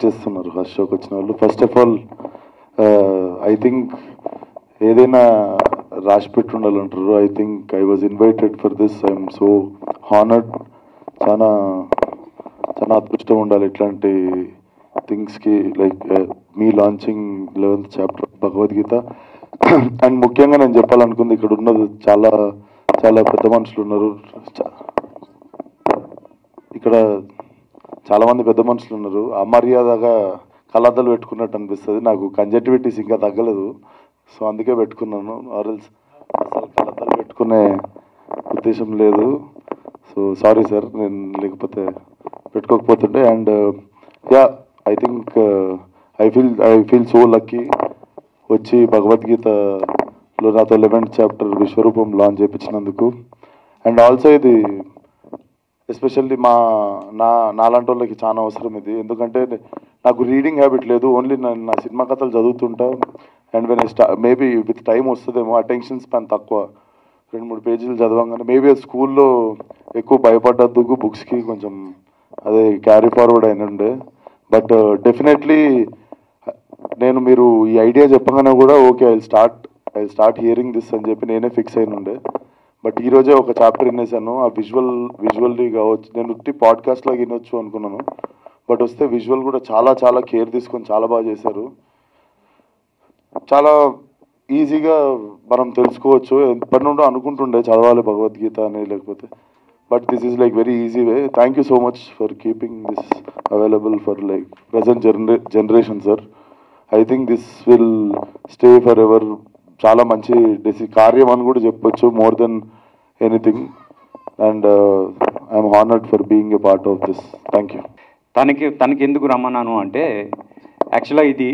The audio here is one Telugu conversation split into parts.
చేస్తున్నారు ఫస్ట్ షోకి వచ్చిన వాళ్ళు. First of all I think ఏదైనా రాసి పెట్టి ఉండాలంటారు. I think I was invited for this. I'm so honoured. చాలా చాలా అదృష్టం ఉండాలి ఇట్లాంటి థింగ్స్కి. Like me launching 11th chapter Bhagavad Gita. And ముఖ్యంగా నేను చెప్పాలనుకుంది, ఇక్కడ ఉన్నది చాలా చాలా పెద్ద మనుషులు ఉన్నారు. ఇక్కడ చాలామంది పెద్ద మనుషులు ఉన్నారు. అమర్యాదగా కళ్ళద్దాలు పెట్టుకున్నట్టు అనిపిస్తుంది. నాకు కంజక్టివిటీస్ ఇంకా తగ్గలేదు, సో అందుకే పెట్టుకున్నాను. ఆర్ఎల్స్ అసలు కళ్ళద్దాలు పెట్టుకునే ఉద్దేశం లేదు. సో సారీ సార్, నేను లేకపోతే పెట్టుకోకపోతుండే. And yeah, I think I feel so lucky వచ్చి భగవద్గీతలో నాతో 11th చాప్టర్ విశ్వరూపం లాంచ్ చేయించినందుకు. అండ్ ఆల్సో ఇది ఎస్పెషల్లీ నాలాంటి వాళ్ళకి చాలా అవసరం ఇది. ఎందుకంటే నాకు రీడింగ్ హ్యాబిట్ లేదు. ఓన్లీ నా సినిమా కథలు చదువుతుంటా. And when maybe with time వస్తుందేమో, అటెన్షన్ స్పాన్ తక్కువ. 2-3 పేజీలు చదవంగానే మేబీ స్కూల్లో ఎక్కువ భయపడ్డందుకు బుక్స్కి కొంచెం అదే క్యారీ ఫార్వర్డ్ అయినండే. బట్ డెఫినెట్లీ నేను మీరు ఈ ఐడియా చెప్పగానే కూడా okay I start hearing this అని చెప్పి నేనే ఫిక్స్ అయినుండే. బట్ ఈరోజే ఒక చాప్టర్ వినేసాను. ఆ విజువల్లీ కావచ్చు, నేను ఉట్టి పాడ్కాస్ట్లో వినొచ్చు అనుకున్నాను. బట్ వస్తే విజువల్ కూడా చాలా చాలా కేర్ తీసుకొని చాలా బాగా చేశారు. చాలా ఈజీగా మనం తెలుసుకోవచ్చు. ఎప్పటి నుండో అనుకుంటుండే చదవాలి భగవద్గీత అని, లేకపోతే but this is like very easy way. Thank you so much for keeping this available for like present generation sir. I think this will stay for ever. చాలా మంచి కార్యం అని కూడా చెప్పొచ్చు, more than anything. And I'm honoured for being a part of this. Thank you. తనకి ఎందుకు రమ్మన్నాను అంటే, యాక్చువల్గా ఇది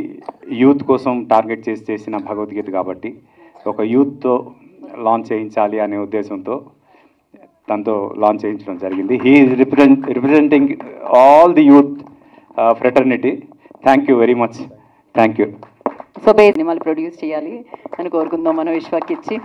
యూత్ కోసం టార్గెట్ చేసిన భగవద్గీత కాబట్టి ఒక యూత్తో లాంచ్ చేయించాలి అనే ఉద్దేశంతో తనతో లాంచ్ చేయించడం జరిగింది. He is representing all the youth fraternity. Thank you very much. Thank you. So సినిమాలు ప్రొడ్యూస్ చేయాలి అని కోరుకుందాం మనం విశ్వాకి ఇచ్చి.